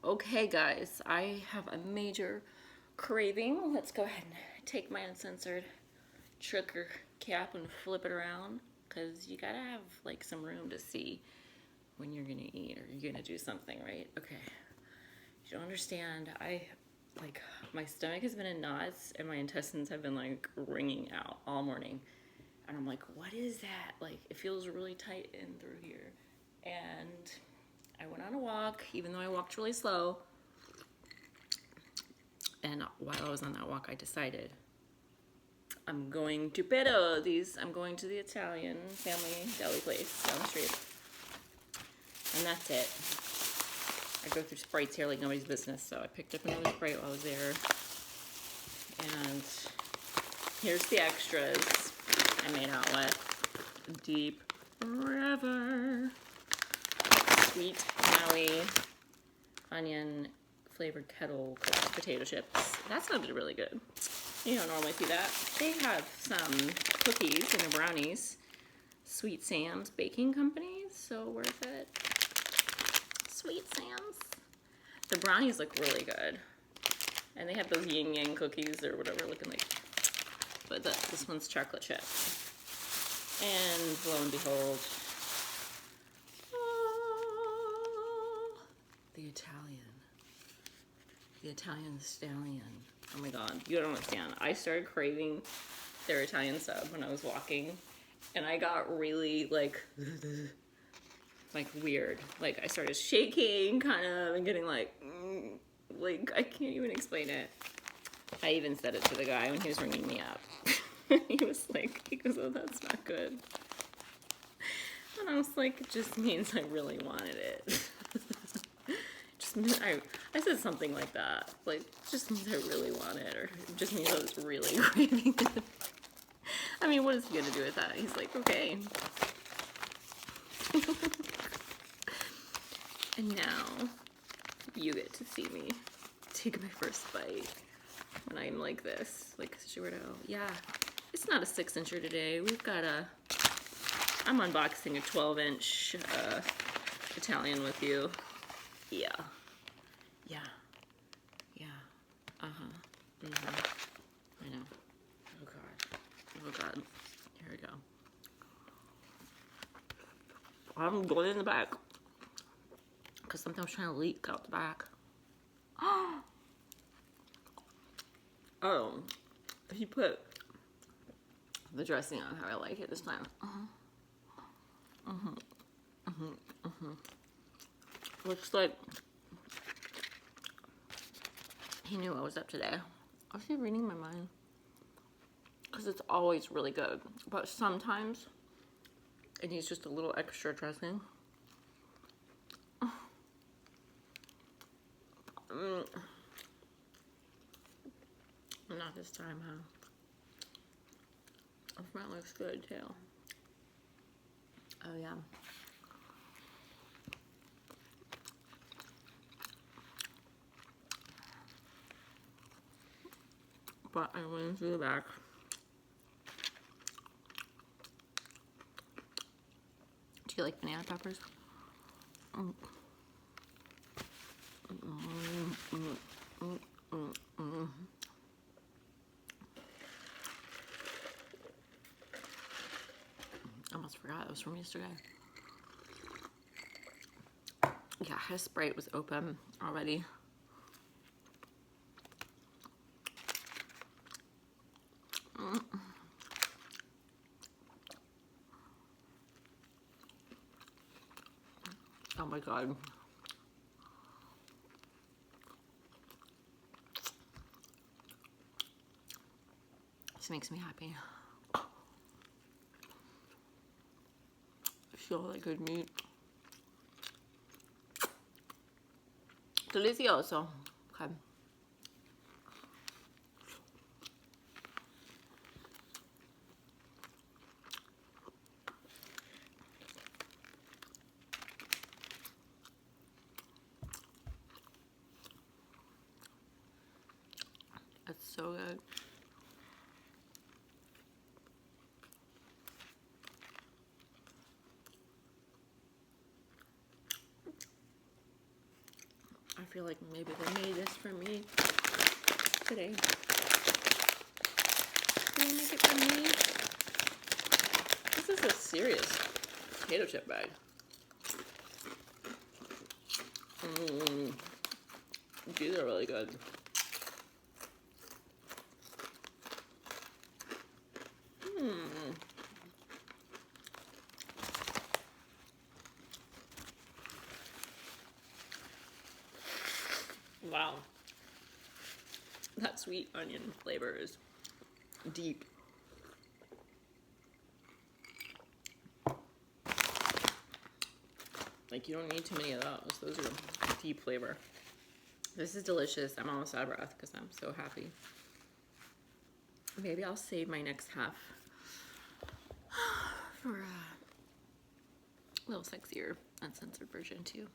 Okay, guys, I have a major craving. Let's go ahead and take my uncensored trucker cap and flip it around because you gotta have like some room to see when you're gonna eat or you're gonna do something, right? Okay. You don't understand. My stomach has been in knots and my intestines have been like wringing out all morning. And I'm like, what is that? Like, it feels really tight in through here. And I went on a walk, even though I walked really slow. And while I was on that walk, I decided I'm going to Perrotti's. I'm going to the Italian family deli place down the street. And that's it. I go through Sprites here like nobody's business, so I picked up another Sprite while I was there. And here's the extras I made out with. Deep River. Sweet Maui onion flavored kettle cooked potato chips. That sounded really good. You don't normally see that. They have some cookies and brownies. Sweet Sam's Baking Company, so worth it. Sweet Sam's. The brownies look really good. And they have those yin yang cookies or whatever looking like. But this one's chocolate chip. And lo and behold, the Italian stallion. Oh my god, you don't understand. I started craving their Italian sub when I was walking, and I got really like weird. Like I started shaking kind of and getting like I can't even explain it. I even said it to the guy when he was ringing me up. he goes, oh, that's not good. And I was like, it just means I really wanted it. I said something like that. Like, just means I really want it, or it just means I was really craving it. I mean, what is he gonna do with that? He's like, okay. And now, you get to see me take my first bite when I'm like this, like Stuarto. Yeah, it's not a 6-incher today. I'm unboxing a 12-inch Italian with you. Yeah. Yeah. Yeah. Uh-huh. I know. Oh, God. Oh, God. Here we go. I'm going in the back. Because something's trying to leak out the back. Oh. He put the dressing on how I like it this time. Looks like he knew I was up today. Was he reading my mind? Because it's always really good. But sometimes it needs just a little extra dressing. Not this time, huh? Oh, that looks good too. Oh yeah. But I went through the back. Do you like banana peppers? I almost forgot it was from yesterday. Yeah, his Sprite was open already. Oh my god. This makes me happy. Feel like good meat. Delicioso. Okay. It's so good. feel like maybe they made this for me today. Did they make it for me? This is a serious potato chip bag. These are really good. Wow. That sweet onion flavor is deep. Like, you don't need too many of those. Those are deep flavor. This is delicious. I'm almost out of breath because I'm so happy. Maybe I'll save my next half for a little sexier, uncensored version too.